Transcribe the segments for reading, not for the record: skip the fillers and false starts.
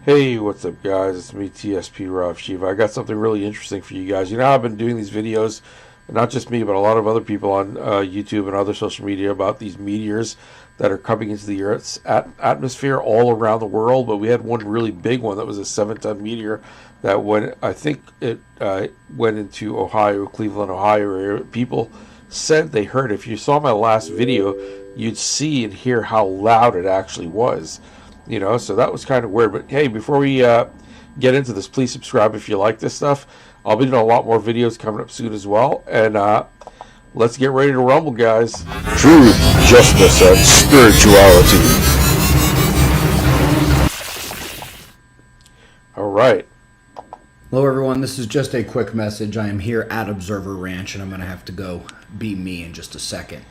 Hey, what's up, guys? It's me, TSP Rav Shiva. I got something really interesting for you guys. You know, I've been doing these videos, not just me, but a lot of other people on YouTube and other social media about these meteors that are coming into the Earth's atmosphere all around the world. But we had one really big one that was a 7-ton meteor that went, I think it went into Ohio, Cleveland, Ohio area. People said they heard. If you saw my last video, you'd see and hear how loud it actually was. You know, so that was kind of weird. But hey, before we get into this, please subscribe if you like this stuff. I'll be doing a lot more videos coming up soon as well. And let's get ready to rumble, guys. Truth, justice, and spirituality. All right. Hello everyone, this is just a quick message. I am here at Observer Ranch and I'm going to have to go be me in just a second.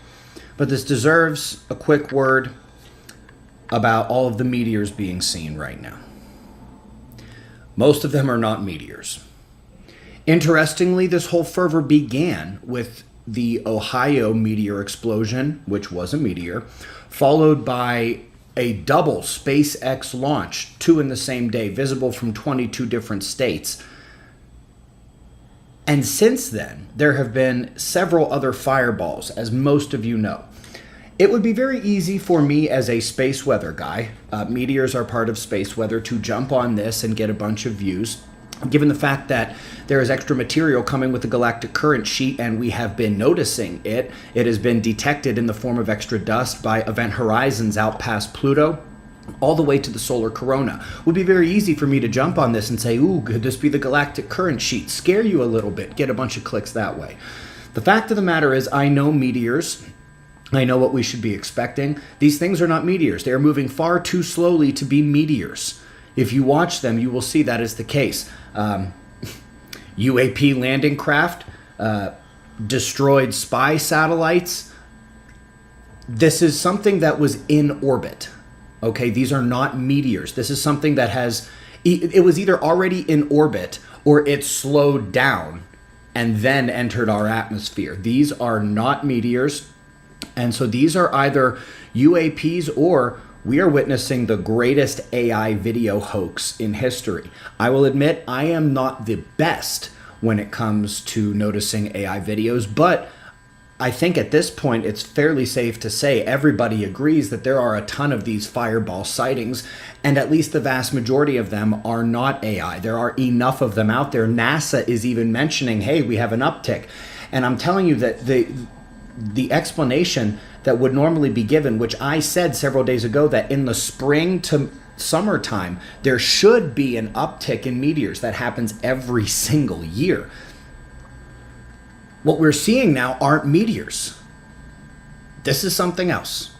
But this deserves a quick word about all of the meteors being seen right now. Most of them are not meteors. Interestingly, this whole fervor began with the Ohio meteor explosion, which was a meteor, followed by a double SpaceX launch, 2 in the same day, visible from 22 different states. And since then, there have been several other fireballs, as most of you know. It would be very easy for me as a space weather guy, meteors are part of space weather, to jump on this and get a bunch of views, given the fact that there is extra material coming with the galactic current sheet and we have been noticing it. It has been detected in the form of extra dust by event horizons out past Pluto, all the way to the solar corona. It would be very easy for me to jump on this and say, ooh, could this be the galactic current sheet? Scare you a little bit, get a bunch of clicks that way. The fact of the matter is, I know meteors. I know what we should be expecting. These things are not meteors. They are moving far too slowly to be meteors. If you watch them, you will see that is the case. UAP landing craft, destroyed spy satellites. This is something that was in orbit. Okay, these are not meteors. This is something that it was either already in orbit or it slowed down and then entered our atmosphere. These are not meteors. And so these are either UAPs or we are witnessing the greatest AI video hoax in history. I will admit I am not the best when it comes to noticing AI videos, but I think at this point it's fairly safe to say everybody agrees that there are a ton of these fireball sightings, and at least the vast majority of them are not AI. There are enough of them out there. NASA is even mentioning, hey, we have an uptick. And I'm telling you that the explanation that would normally be given, which I said several days ago, that in the spring to summertime, there should be an uptick in meteors. That happens every single year. What we're seeing now aren't meteors. This is something else.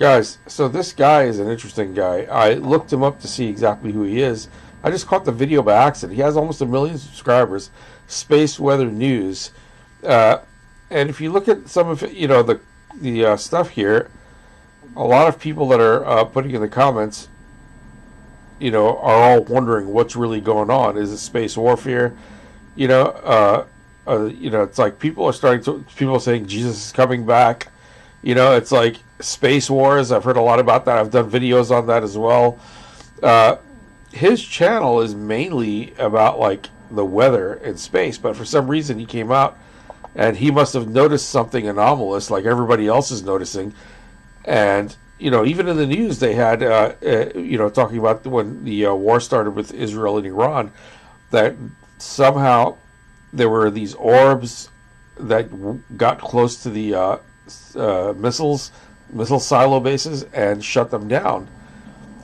Guys, so this guy is an interesting guy. I looked him up to see exactly who he is. I just caught the video by accident. He has almost 1 million subscribers. Space Weather News. And if you look at some of it, you know, the stuff here, a lot of people that are putting in the comments, you know, are all wondering what's really going on. Is it space warfare? You know, it's like people are saying Jesus is coming back. You know, it's like space wars. I've heard a lot about that. I've done videos on that as well. His channel is mainly about like the weather in space, but for some reason he came out and he must have noticed something anomalous like everybody else is noticing. And, you know, even in the news they had, you know, talking about when the war started with Israel and Iran, that somehow there were these orbs that got close to the missile silo bases and shut them down.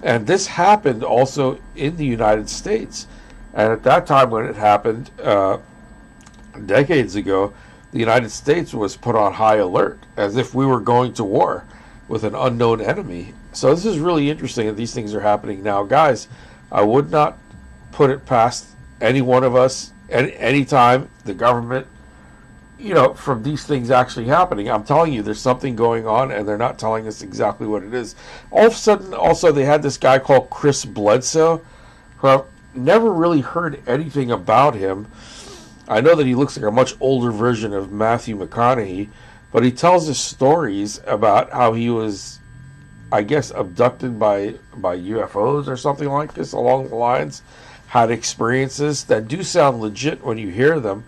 And this happened also in the United States. And at that time when it happened, decades ago, the United States was put on high alert as if we were going to war with an unknown enemy. So this is really interesting that these things are happening now. Guys, I would not put it past any one of us at any time, the government, you know, from these things actually happening. I'm telling you, there's something going on and they're not telling us exactly what it is. All of a sudden, also, they had this guy called Chris Bledsoe, who I've never really heard anything about him. I know that he looks like a much older version of Matthew McConaughey, but he tells us stories about how he was I guess, abducted by UFOs or something like this along the lines, had experiences that do sound legit when you hear them,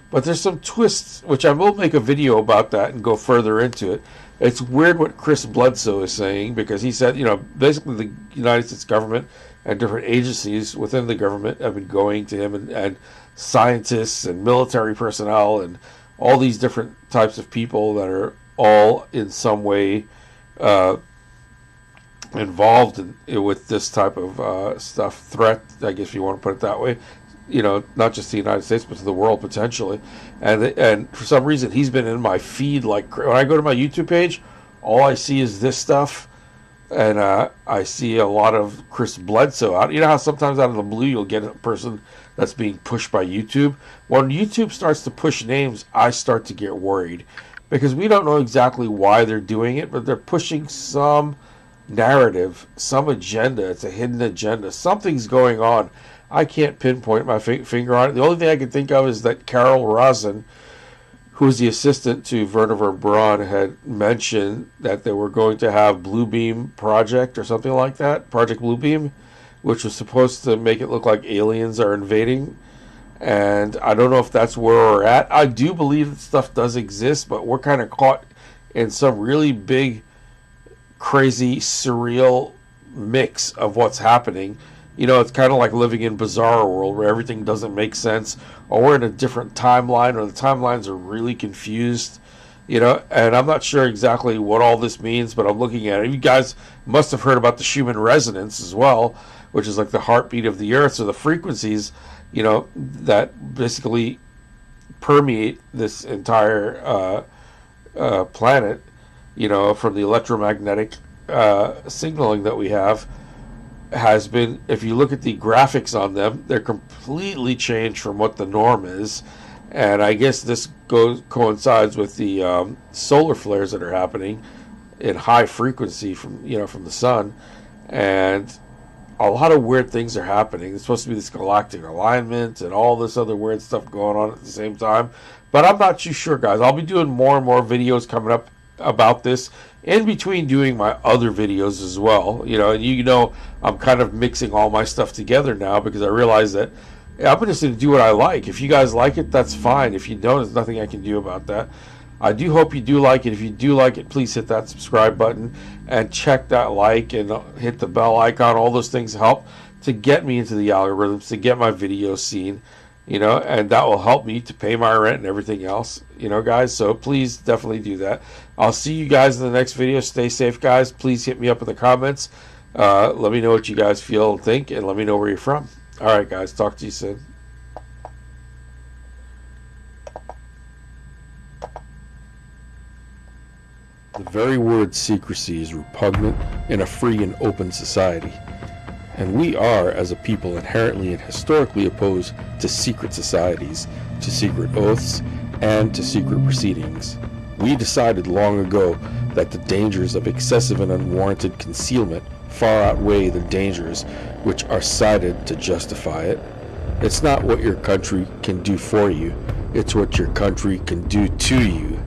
but there's some twists, which I will make a video about that and go further into it. It's weird what Chris Bledsoe is saying, because he said, basically the United States government and different agencies within the government have been going to him, and scientists and military personnel and all these different types of people that are all in some way involved with this type of threat, I guess if you want to put it that way. Not just the United States, but to the world potentially. And for some reason, he's been in my feed. Like, when I go to my YouTube page, all I see is this stuff, and I see a lot of Chris Bledsoe out. You know how sometimes out of the blue you'll get a person that's being pushed by YouTube? When YouTube starts to push names, I start to get worried, because we don't know exactly why they're doing it, but they're pushing some narrative, some agenda. It's a hidden agenda. Something's going on. I can't pinpoint my finger on it. The only thing I can think of is that Carol Rosin, who was the assistant to Werner von Braun, had mentioned that they were going to have Bluebeam Project or something like that, Project Bluebeam, which was supposed to make it look like aliens are invading. And I don't know if that's where we're at. I do believe that stuff does exist, but we're kind of caught in some really big, crazy, surreal mix of what's happening. It's kind of like living in Bizarro World, where everything doesn't make sense, or we're in a different timeline, or the timelines are really confused, and I'm not sure exactly what all this means, but I'm looking at it. You guys must have heard about the Schumann resonance as well, which is like the heartbeat of the Earth. So the frequencies, that basically permeate this entire planet, from the electromagnetic signaling that we have, has been, if you look at the graphics on them, they're completely changed from what the norm is. And I guess this coincides with the solar flares that are happening in high frequency from the sun, and a lot of weird things are happening. There's supposed to be this galactic alignment and all this other weird stuff going on at the same time, but I'm not too sure, guys. I'll be doing more and more videos coming up about this, in between doing my other videos as well. And I'm kind of mixing all my stuff together now, because I realize that I'm just going to do what I like. If you guys like it, that's fine. If you don't, there's nothing I can do about that. I do hope you do like it. If you do like it, please hit that subscribe button and check that like and hit the bell icon. All those things help to get me into the algorithms, to get my videos seen, and that will help me to pay my rent and everything else, guys. So please definitely do that. I'll see you guys in the next video. Stay safe, guys. Please hit me up in the comments. Let me know what you guys feel and think, and let me know where you're from. All right, guys. Talk to you soon. The very word secrecy is repugnant in a free and open society. And we are, as a people, inherently and historically opposed to secret societies, to secret oaths, and to secret proceedings. We decided long ago that the dangers of excessive and unwarranted concealment far outweigh the dangers which are cited to justify it. It's not what your country can do for you, it's what your country can do to you.